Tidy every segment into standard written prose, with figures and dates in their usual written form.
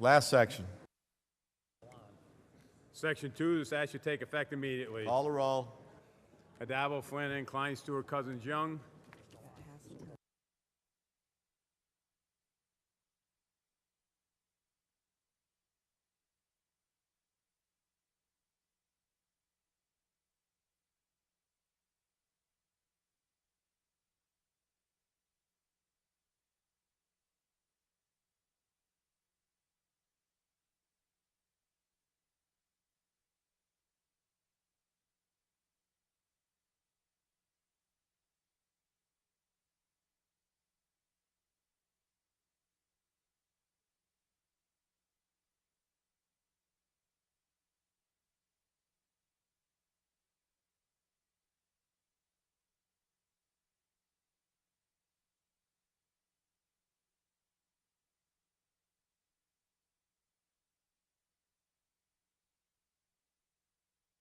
Last section. Section 2, this act should take effect immediately. Call the roll. Addabbo, Flanagan, Klein, Stewart, Cousins, Young.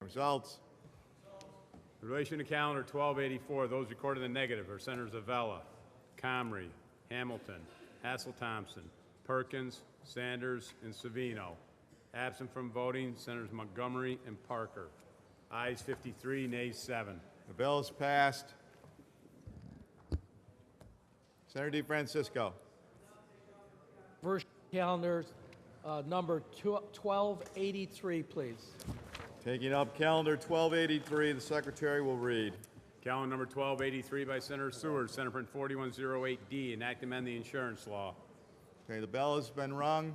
Results. In relation to calendar 1284, those recorded in the negative are Senators Avella, Comrie, Hamilton, Hassel-Thompson, Perkins, Sanders, and Savino. Absent from voting, Senators Montgomery and Parker. Ayes 53, nays 7. The bill is passed. Senator DeFrancisco. Version calendar number 1283, please. Taking up calendar 1283, the Secretary will read. Calendar number 1283 by Senator Seward, Senate Print 4108D, enact amend the insurance law. Okay, the bell has been rung.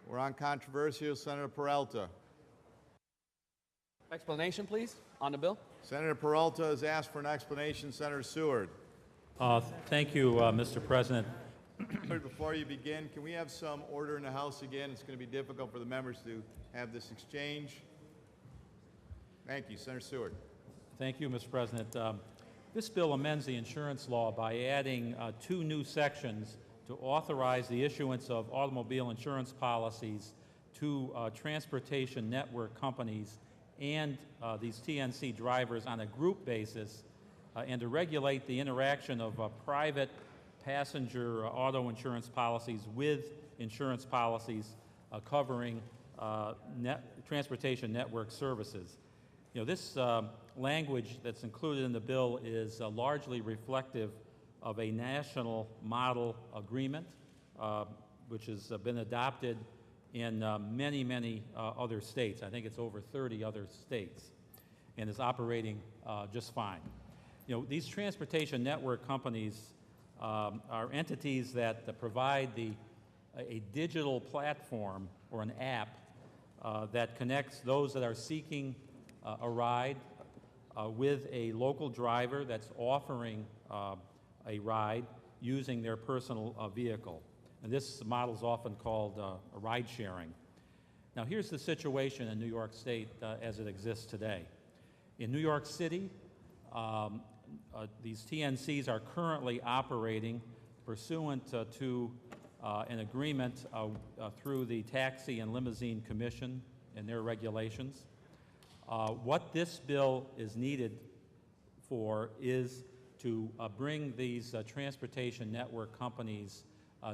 We're on controversial. Senator Peralta. Explanation, please, on the bill. Senator Peralta has asked for an explanation. Senator Seward. Thank you, Mr. President. Before you begin, can we have some order in the House again? It's going to be difficult for the members to have this exchange. Thank you. Senator Seward. Thank you, Mr. President. This bill amends the insurance law by adding 2 new sections to authorize the issuance of automobile insurance policies to transportation network companies and these TNC drivers on a group basis, and to regulate the interaction of private passenger auto insurance policies with insurance policies covering transportation network services. You know, this language that's included in the bill is largely reflective of a national model agreement, which has been adopted in many other states. I think it's over 30 other states, and is operating just fine. You know, these transportation network companies are entities that provide a digital platform or an app that connects those that are seeking a ride with a local driver that's offering a ride using their personal vehicle. And this model is often called ride sharing. Now here's the situation in New York State as it exists today. In New York City, these TNCs are currently operating pursuant to an agreement through the Taxi and Limousine Commission and their regulations. What this bill is needed for is to bring these transportation network companies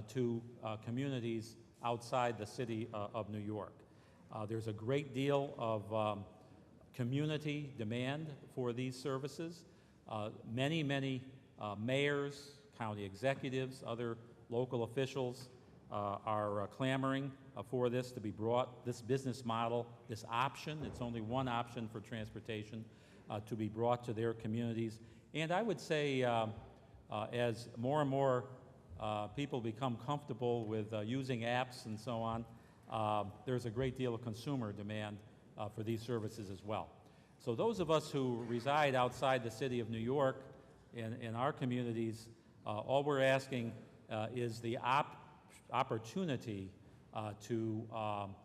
to communities outside the city of New York. There's a great deal of community demand for these services. Many mayors, county executives, other local officials are clamoring for this to be brought, this business model, this option, it's only one option for transportation, to be brought to their communities. And I would say as more and more people become comfortable with using apps and so on, there's a great deal of consumer demand for these services as well. So those of us who reside outside the city of New York in our communities, all we're asking is the opportunity to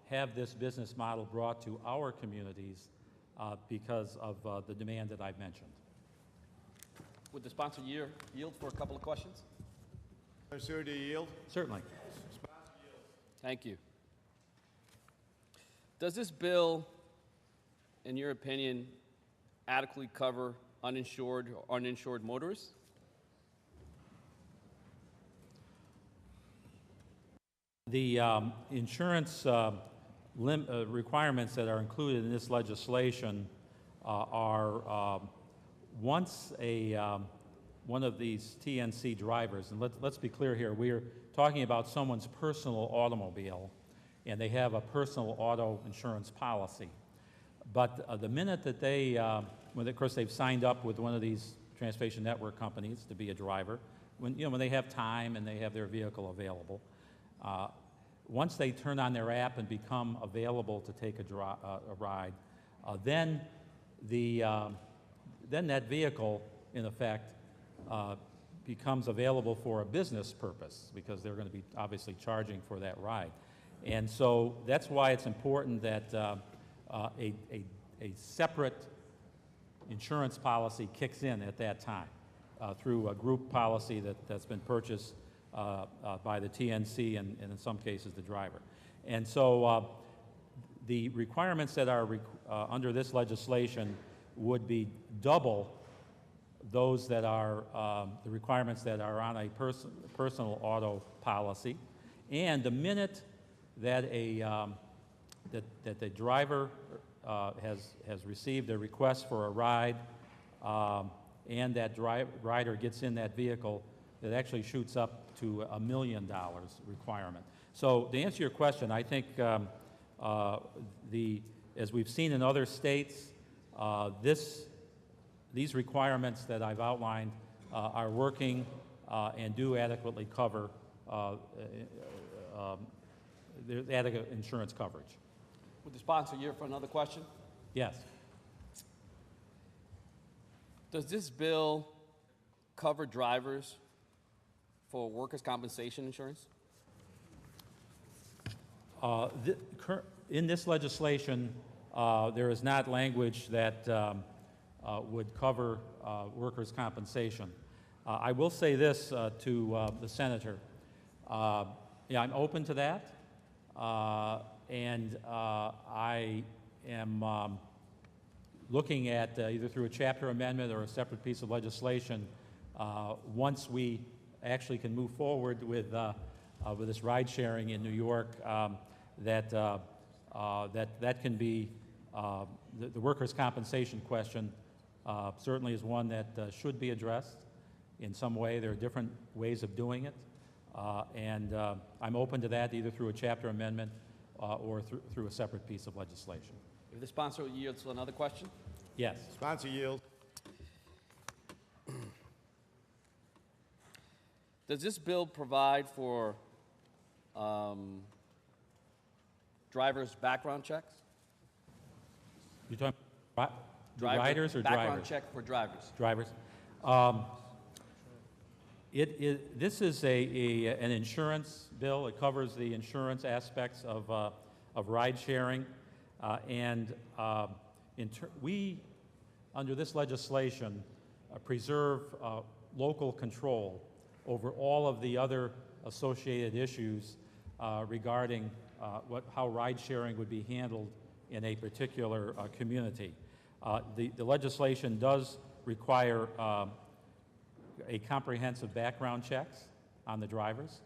have this business model brought to our communities because of the demand that I've mentioned. Would the sponsor yield for a couple of questions? Sir, do you yield? Certainly. Thank you. Does this bill, in your opinion, adequately cover uninsured or uninsured motorists? The insurance requirements that are included in this legislation are once one of these TNC drivers, and let's be clear here, we're talking about someone's personal automobile, and they have a personal auto insurance policy. But the minute that they, of course, they've signed up with one of these transportation network companies to be a driver, when they have time and they have their vehicle available, once they turn on their app and become available to take a ride, then that vehicle, in effect, becomes available for a business purpose because they're going to be obviously charging for that ride. And so that's why it's important that a separate insurance policy kicks in at that time through a group policy that's been purchased by the TNC and in some cases the driver. And so the requirements that are under this legislation would be double those that are the requirements that are on a personal auto policy. And the minute that that the driver has received a request for a ride and that rider gets in that vehicle, it actually shoots up to $1 million requirement. So to answer your question, I think as we've seen in other states, these requirements that I've outlined are working and do adequately cover adequate insurance coverage. Would the sponsor here for another question? Yes. Does this bill cover drivers for workers' compensation insurance? In this legislation, there is not language that would cover workers' compensation. I will say this to the senator. Yeah, I'm open to that, and I am looking at either through a chapter amendment or a separate piece of legislation once we actually can move forward with this ride sharing in New York, that can be the workers' compensation question certainly is one that should be addressed in some way. There are different ways of doing it, and I'm open to that either through a chapter amendment or through a separate piece of legislation. If the sponsor yields to another question? Yes. Sponsor yield. Does this bill provide for drivers' background checks? You're talking about riders or background drivers? check for drivers. Drivers. This is an insurance bill. It covers the insurance aspects of ride sharing, and we, under this legislation, preserve local control over all of the other associated issues regarding how ride sharing would be handled in a particular community. The legislation does require a comprehensive background checks on the drivers,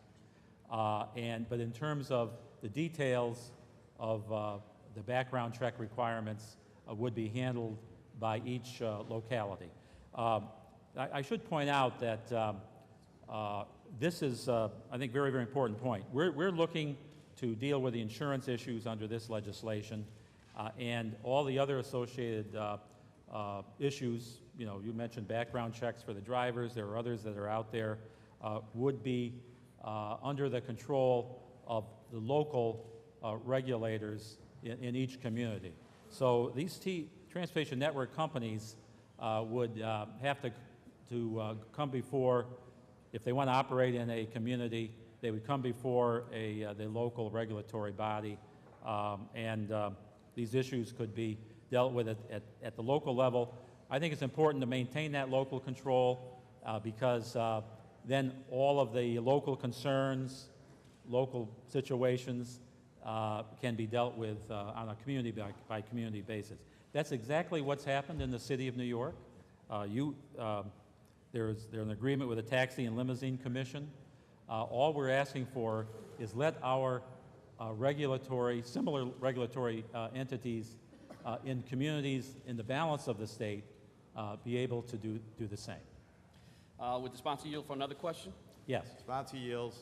but in terms of the details of the background check requirements would be handled by each locality. I should point out that this is, I think, very, very important point. We're looking to deal with the insurance issues under this legislation and all the other associated issues. You know, you mentioned background checks for the drivers. There are others that are out there, would be under the control of the local regulators in each community. So these transportation network companies would have to come before, if they want to operate in a community, they would come before the local regulatory body, and these issues could be dealt with at the local level. I think it's important to maintain that local control because then all of the local concerns, local situations can be dealt with on a community by community basis. That's exactly what's happened in the city of New York. There's an agreement with the Taxi and Limousine Commission. All we're asking for is let our similar regulatory entities in communities in the balance of the state be able to do the same. Would the sponsor yield for another question? Yes. Sponsor yields.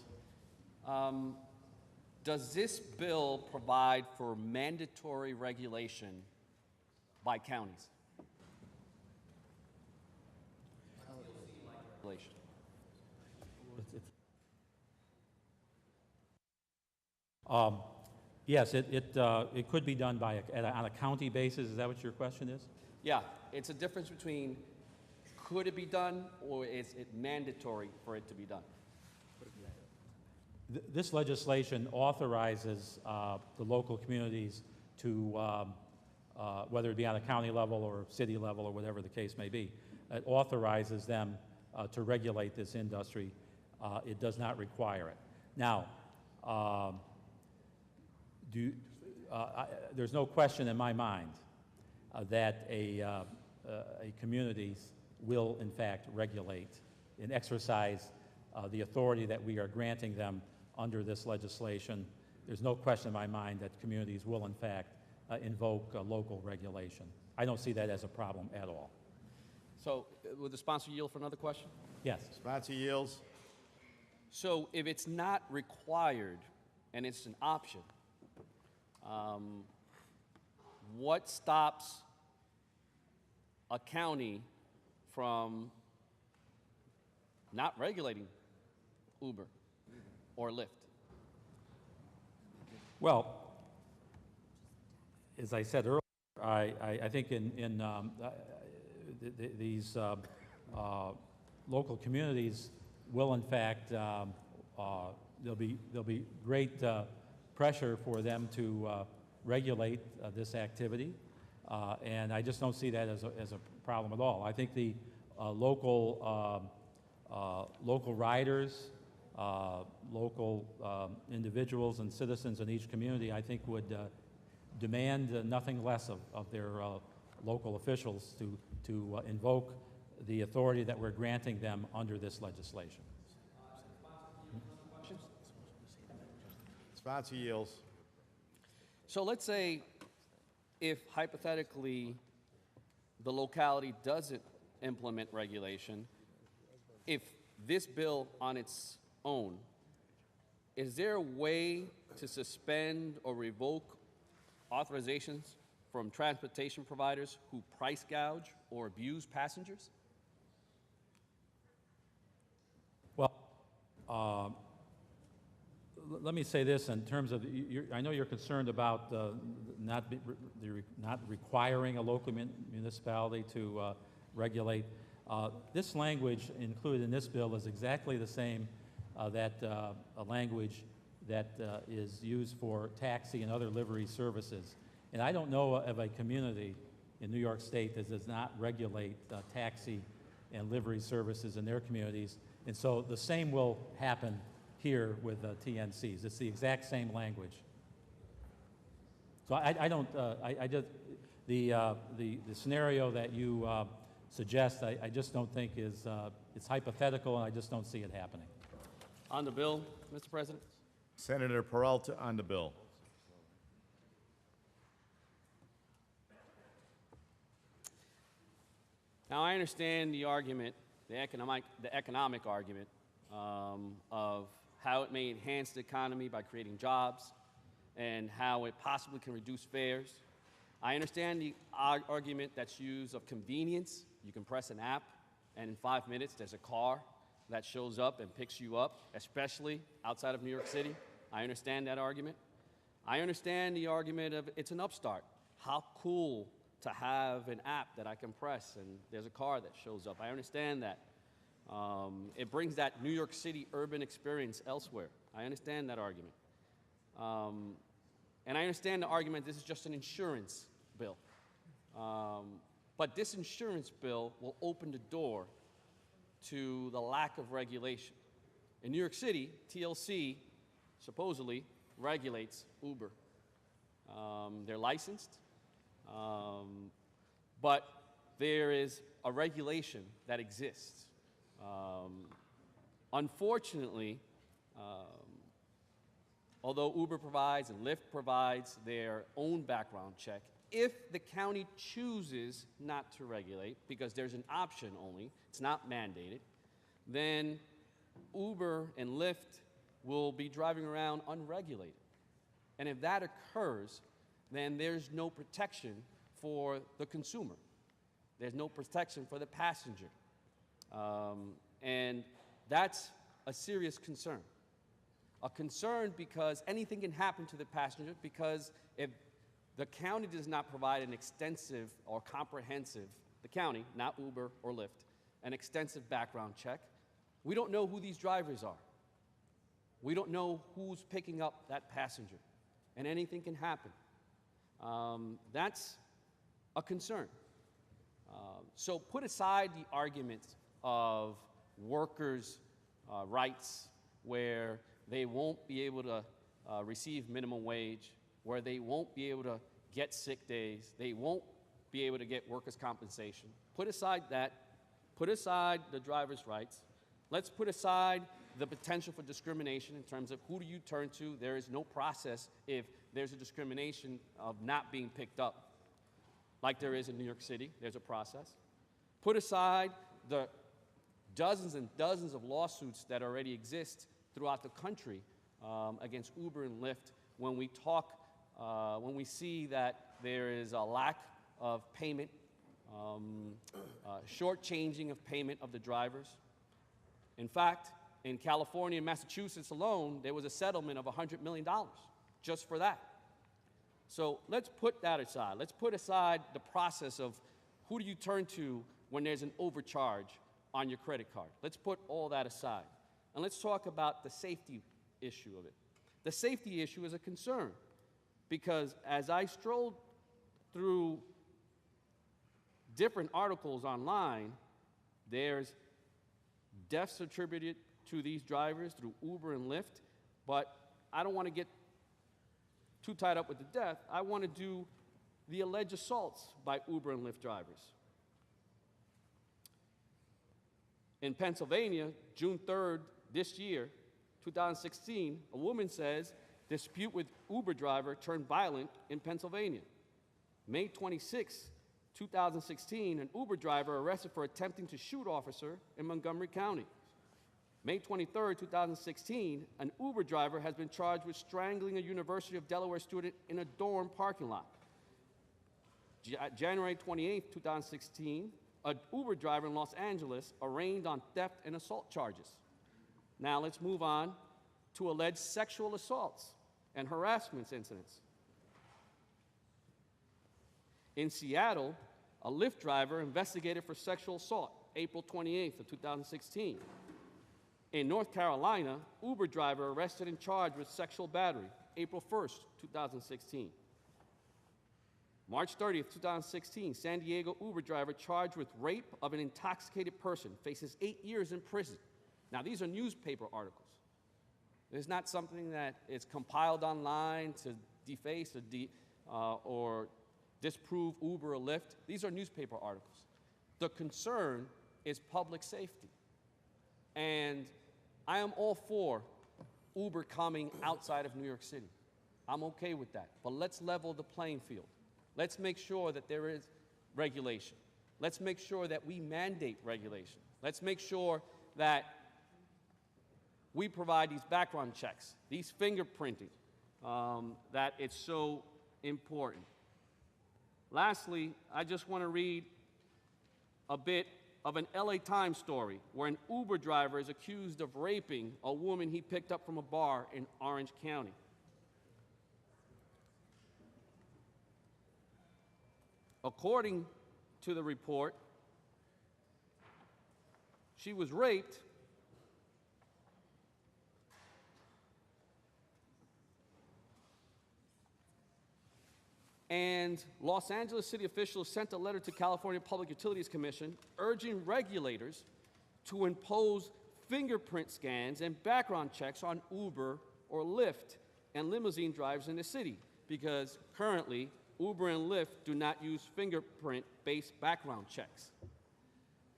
Does this bill provide for mandatory regulation by counties? Regulation. Yes, it could be done on a county basis. Is that what your question is? Yeah, it's a difference between could it be done or is it mandatory for it to be done? This legislation authorizes the local communities to, whether it be on a county level or city level or whatever the case may be, it authorizes them to regulate this industry. It does not require it. Now, there's no question in my mind that a communities will, in fact, regulate and exercise the authority that we are granting them under this legislation. There's no question in my mind that communities will, in fact, invoke local regulation. I don't see that as a problem at all. So, would the sponsor yield for another question? Yes. Sponsor yields. So, if it's not required and it's an option, what stops a county from not regulating Uber or Lyft? Well, as I said earlier, I think in these local communities will, in fact, there'll be great pressure for them to regulate this activity, and I just don't see that as a problem at all. I think the local riders, local individuals and citizens in each community, I think would demand nothing less of their local officials to invoke the authority that we're granting them under this legislation. Sponsor yields. So let's say if hypothetically the locality doesn't implement regulation, if this bill on its own, is there a way to suspend or revoke authorizations from transportation providers who price gouge or abuse passengers? Well, let me say this in terms of, I know you're concerned about not requiring a local municipality to regulate. This language included in this bill is exactly the same that a language that is used for taxi and other livery services. And I don't know of a community in New York State that does not regulate taxi and livery services in their communities. And so the same will happen here with TNCs. It's the exact same language. So the scenario that you suggest, I just don't think is, it's hypothetical, and I just don't see it happening. On the bill, Mr. President? Senator Peralta on the bill. Now, I understand the argument, the economic argument of how it may enhance the economy by creating jobs and how it possibly can reduce fares. I understand the argument that's used of convenience. You can press an app, and in 5 minutes, there's a car that shows up and picks you up, especially outside of New York City. I understand that argument. I understand the argument of it's an upstart. How cool to have an app that I can press and there's a car that shows up. I understand that. It brings that New York City urban experience elsewhere. I understand that argument. And I understand the argument this is just an insurance bill. But this insurance bill will open the door to the lack of regulation. In New York City, TLC supposedly regulates Uber. They're licensed, but there is a regulation that exists. Unfortunately, although Uber provides and Lyft provides their own background check, if the county chooses not to regulate, because there's an option only, it's not mandated, then Uber and Lyft will be driving around unregulated. And if that occurs, then there's no protection for the consumer. There's no protection for the passenger. And that's a serious concern. A concern because anything can happen to the passenger, because if the county does not provide an extensive or comprehensive, the county, not Uber or Lyft, an extensive background check, we don't know who these drivers are. We don't know who's picking up that passenger, and anything can happen. That's a concern. So put aside the arguments of workers' rights, where they won't be able to receive minimum wage, where they won't be able to get sick days, they won't be able to get workers' compensation. Put aside that. Put aside the driver's rights. Let's put aside the potential for discrimination in terms of who do you turn to. There is no process if there's a discrimination of not being picked up, like there is in New York City. There's a process. Put aside the dozens and dozens of lawsuits that already exist throughout the country against Uber and Lyft when we see that there is a lack of payment, shortchanging of payment of the drivers. In fact, in California and Massachusetts alone, there was a settlement of $100 million just for that. So let's put that aside. Let's put aside the process of who do you turn to when there's an overcharge on your credit card. Let's put all that aside. And let's talk about the safety issue of it. The safety issue is a concern because as I strolled through different articles online, there's deaths attributed to these drivers through Uber and Lyft, but I don't want to get too tied up with the death. I want to do the alleged assaults by Uber and Lyft drivers. In Pennsylvania, June 3rd this year, 2016, a woman says dispute with Uber driver turned violent in Pennsylvania. May 26, 2016, an Uber driver arrested for attempting to shoot officer in Montgomery County. May 23, 2016, an Uber driver has been charged with strangling a University of Delaware student in a dorm parking lot. January 28, 2016, an Uber driver in Los Angeles arraigned on theft and assault charges. Now let's move on to alleged sexual assaults and harassment incidents. In Seattle, a Lyft driver investigated for sexual assault, April 28th of 2016. In North Carolina, Uber driver arrested and charged with sexual battery, April 1st, 2016. March 30th, 2016, San Diego Uber driver charged with rape of an intoxicated person, faces 8 years in prison. Now, these are newspaper articles. It's not something that is compiled online to deface or disprove Uber or Lyft. These are newspaper articles. The concern is public safety. And I am all for Uber coming outside of New York City. I'm okay with that. But let's level the playing field. Let's make sure that there is regulation. Let's make sure that we mandate regulation. Let's make sure that we provide these background checks, these fingerprinting, that it's so important. Lastly, I just want to read a bit of an LA Times story where an Uber driver is accused of raping a woman he picked up from a bar in Orange County. According to the report, she was raped and Los Angeles city officials sent a letter to California Public Utilities Commission urging regulators to impose fingerprint scans and background checks on Uber or Lyft and limousine drivers in the city, because currently Uber and Lyft do not use fingerprint-based background checks.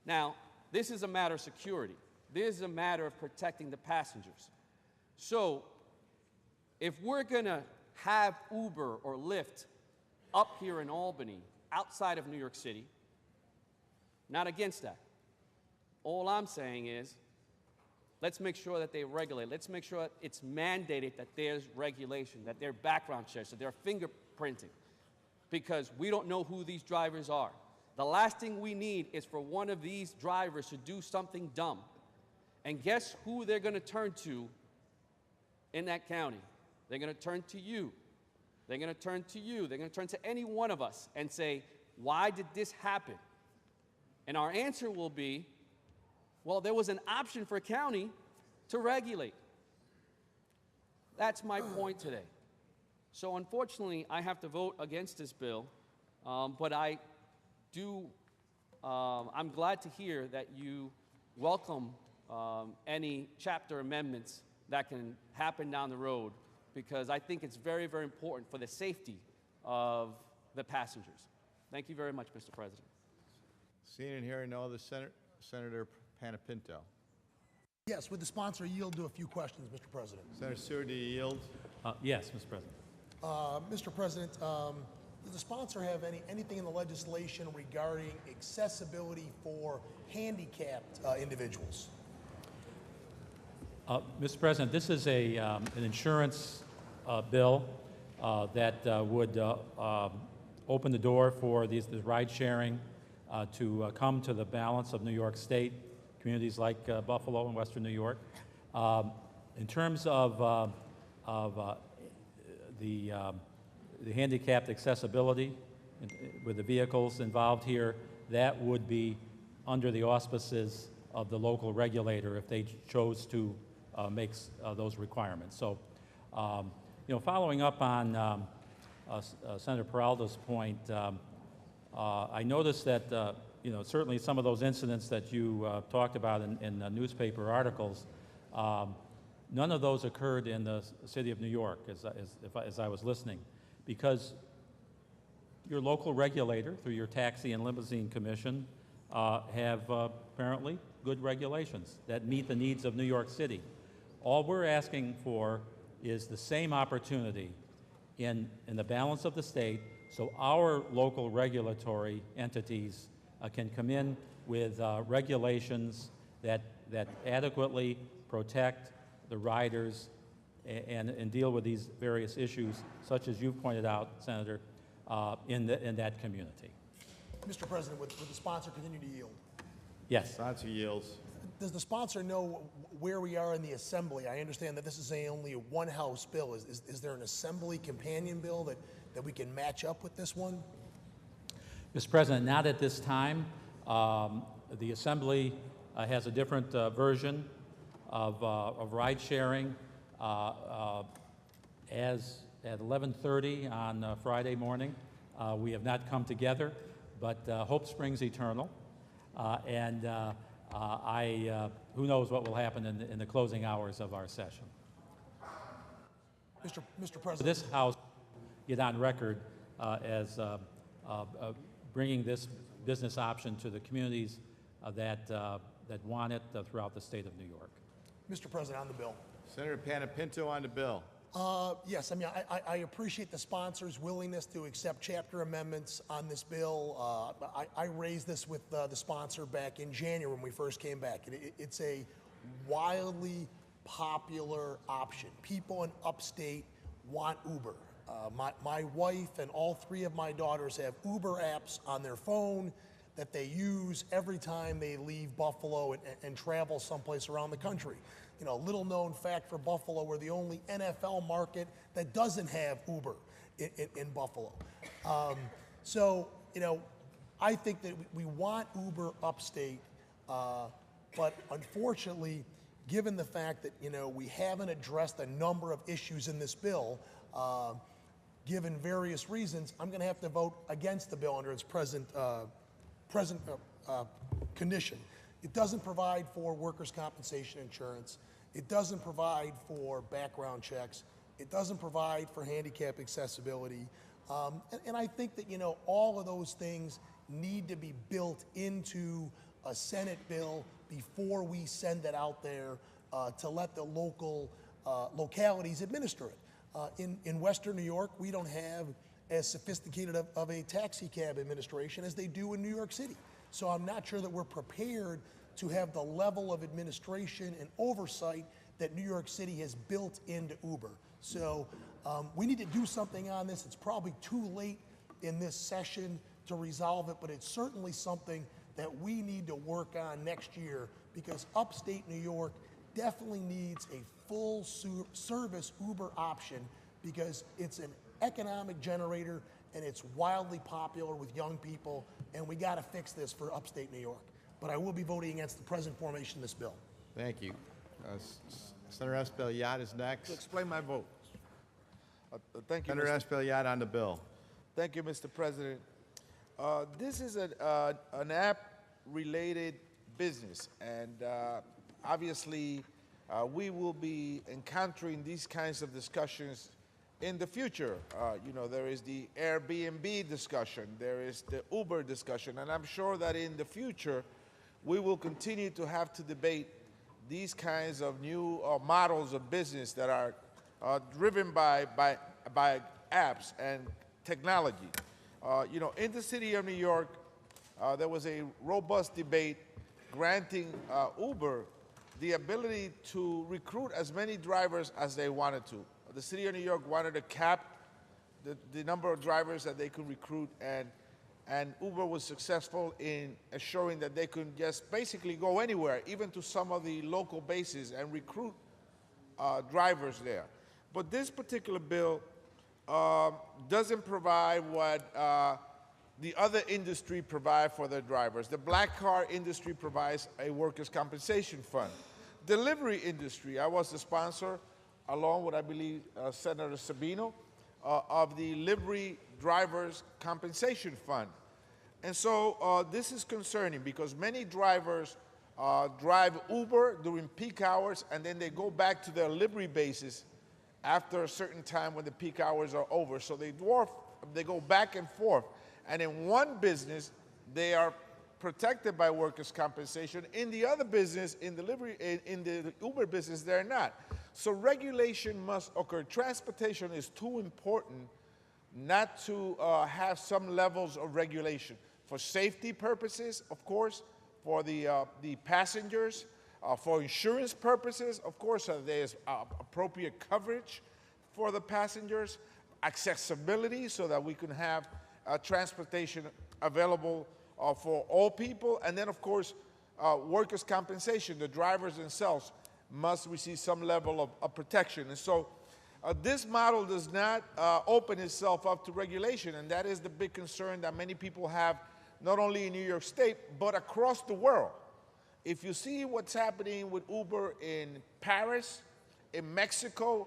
Now, this is a matter of security. This is a matter of protecting the passengers. So, If we're going to have Uber or Lyft up here in Albany, outside of New York City, not against that. All I'm saying is, let's make sure that they regulate. Let's make sure it's mandated that there's regulation, that there are background checks, that they're fingerprinting, because we don't know who these drivers are. The last thing we need is for one of these drivers to do something dumb. And guess who they're going to turn to in that county? They're going to turn to you. They're going to turn to you. They're going to turn to any one of us and say, why did this happen? And our answer will be, well, there was an option for a county to regulate. That's my point today. So unfortunately, I have to vote against this bill, but I'm glad to hear that you welcome any chapter amendments that can happen down the road, because I think it's very, very important for the safety of the passengers. Thank you very much, Mr. President. Seeing and hearing no other, Senator Panapinto. Yes, would the sponsor yield to a few questions, Mr. President? Senator Seward, do you yield? Yes, Mr. President. Mr. President, does the sponsor have anything in the legislation regarding accessibility for handicapped individuals? Mr. President, this is an insurance bill that would open the door for the ride sharing to come to the balance of New York State, communities like Buffalo and Western New York. In terms of the handicapped accessibility with the vehicles involved here, that would be under the auspices of the local regulator if they chose to make those requirements. So, following up on Senator Peralta's point, I noticed that, certainly some of those incidents that you talked about in newspaper articles, none of those occurred in the city of New York, as I was listening, because your local regulator, through your Taxi and Limousine Commission, have apparently good regulations that meet the needs of New York City. All we're asking for is the same opportunity in the balance of the state, so our local regulatory entities can come in with regulations that adequately protect the riders and deal with these various issues, such as you pointed out, Senator, in that community. Mr. President, would the sponsor continue to yield? Yes. Sponsor yields. Does the sponsor know where we are in the assembly? I understand that this is only a one-house bill. Is there an assembly companion bill that we can match up with this one? Mr. President, not at this time. The Assembly has a different version of ride sharing as at 11:30 on Friday morning. We have not come together, but hope springs eternal. Who knows what will happen in the closing hours of our session. Mr. For President. this House, get on record as bringing this business option to the communities that want it throughout the state of New York. Mr. President, on the bill. Senator Panapinto on the bill. Yes, I appreciate the sponsor's willingness to accept chapter amendments on this bill. I raised this with the sponsor back in January when we first came back. It's a wildly popular option. People in upstate want Uber. My wife and all three of my daughters have Uber apps on their phone that they use every time they leave Buffalo and travel someplace around the country. Little known fact for Buffalo, we're the only NFL market that doesn't have Uber in Buffalo. I think that we want Uber upstate, but unfortunately, given the fact that, we haven't addressed a number of issues in this bill, given various reasons, I'm going to have to vote against the bill under its present condition. It doesn't provide for workers' compensation insurance. It doesn't provide for background checks. It doesn't provide for handicap accessibility. And I think that, all of those things need to be built into a Senate bill before we send it out there to let the localities administer it. In Western New York, we don't have as sophisticated of a taxi cab administration as they do in New York City. So I'm not sure that we're prepared to have the level of administration and oversight that New York City has built into Uber. So we need to do something on this. It's probably too late in this session to resolve it, but it's certainly something that we need to work on next year, because upstate New York definitely needs a full service Uber option, because it's an economic generator and it's wildly popular with young people, and we got to fix this for upstate New York. But I will be voting against the present formation of this bill. Thank you. Senator Espaillat is To next. explain my vote. Thank you, Senator Mr. Espaillat on the bill. Thank you, Mr. President. This is an app-related business, and obviously, we will be encountering these kinds of discussions in the future. You know, there is the Airbnb discussion, there is the Uber discussion, and I'm sure that in the future, we will continue to have to debate these kinds of new models of business that are driven by apps and technology. You know, in the city of New York, there was a robust debate granting Uber the ability to recruit as many drivers as they wanted to. The city of New York wanted to cap the number of drivers that they could recruit, and Uber was successful in assuring that they could just basically go anywhere, even to some of the local bases, and recruit drivers there. But this particular bill doesn't provide what the other industry provide for their drivers. The black car industry provides a workers' compensation fund. Delivery industry, I was the sponsor, along with, I believe, Senator Sabino, of the Livery Drivers Compensation Fund. And so this is concerning, because many drivers drive Uber during peak hours, and then they go back to their livery bases after a certain time when the peak hours are over. So they go back and forth. And in one business, they are protected by workers' compensation. In the other business, in the Uber business, they're not. So regulation must occur. Transportation is too important not to have some levels of regulation. For safety purposes, of course, for the passengers, for insurance purposes, of course, there's appropriate coverage for the passengers, accessibility so that we can have transportation available for all people, and then, of course, workers' compensation. The drivers themselves must receive some level of protection. And so this model does not open itself up to regulation, and that is the big concern that many people have, not only in New York State, but across the world. If you see what's happening with Uber in Paris, in Mexico,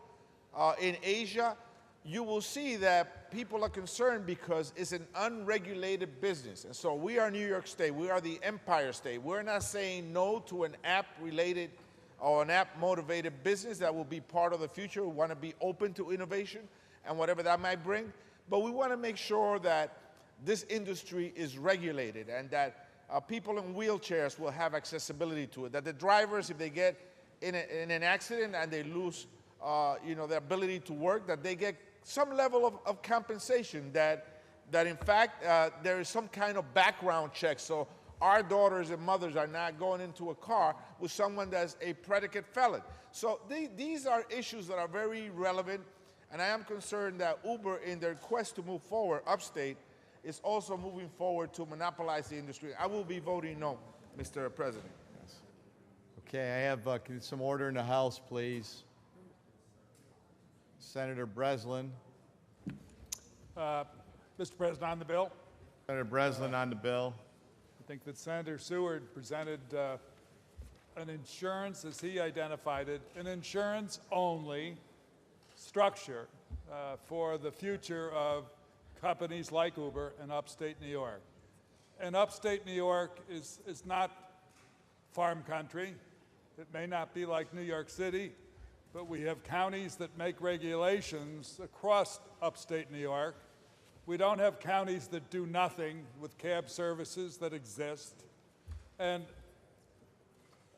in Asia, you will see that people are concerned because it's an unregulated business. And so we are New York State. We are the Empire State. We're not saying no to an app-related or an app-motivated business that will be part of the future. We want to be open to innovation and whatever that might bring. But we want to make sure that this industry is regulated, and that people in wheelchairs will have accessibility to it, that the drivers, if they get in an accident and they lose their ability to work, that they get some level of compensation, that in fact there is some kind of background check, so our daughters and mothers are not going into a car with someone that's a predicate felon. So these are issues that are very relevant, and I am concerned that Uber, in their quest to move forward upstate, is also moving forward to monopolize the industry. I will be voting no, Mr. President. Yes. Okay, I have some order in the House, please. Senator Breslin. Mr. President, on the bill, Senator Breslin on the bill. I think that Senator Seward presented an insurance, as he identified it, an insurance-only structure for the future of companies like Uber in upstate New York. And upstate New York is not farm country. It may not be like New York City, but we have counties that make regulations across upstate New York. We don't have counties that do nothing with cab services that exist. And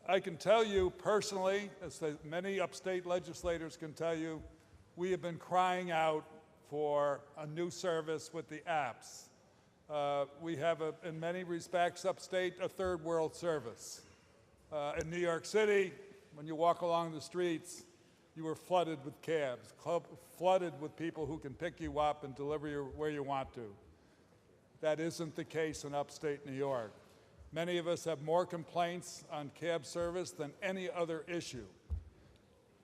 I can tell you personally, as many upstate legislators can tell you, we have been crying out for a new service with the apps. We have, in many respects, upstate, a third world service. In New York City, when you walk along the streets, you were flooded with cabs, flooded with people who can pick you up and deliver you where you want to. That isn't the case in upstate New York. Many of us have more complaints on cab service than any other issue.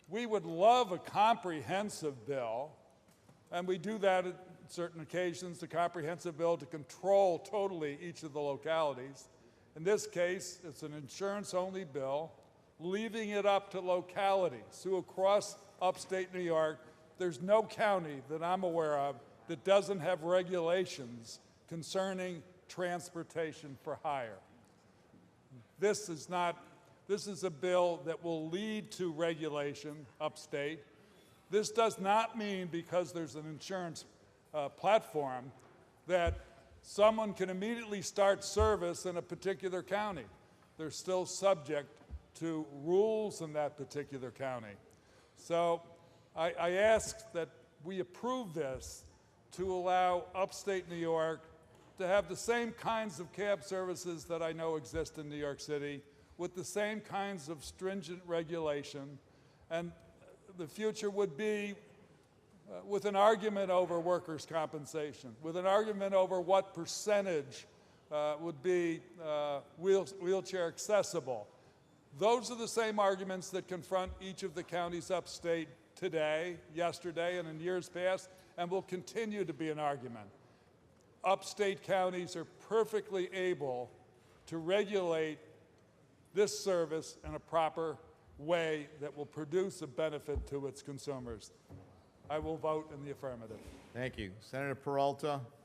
We would love a comprehensive bill, and we do that at certain occasions, a comprehensive bill to control totally each of the localities. In this case, it's an insurance-only bill, leaving it up to localities. So across upstate New York, there's no county that I'm aware of that doesn't have regulations concerning transportation for hire. This is a bill that will lead to regulation upstate. This does not mean, because there's an insurance platform, that someone can immediately start service in a particular county. They're still subject to rules in that particular county. So I ask that we approve this to allow upstate New York to have the same kinds of cab services that I know exist in New York City, with the same kinds of stringent regulation. And the future would be with an argument over workers' compensation, with an argument over what percentage would be wheelchair accessible. Those are the same arguments that confront each of the counties upstate today, yesterday, and in years past, and will continue to be an argument. Upstate counties are perfectly able to regulate this service in a proper way that will produce a benefit to its consumers. I will vote in the affirmative. Thank you. Senator Peralta?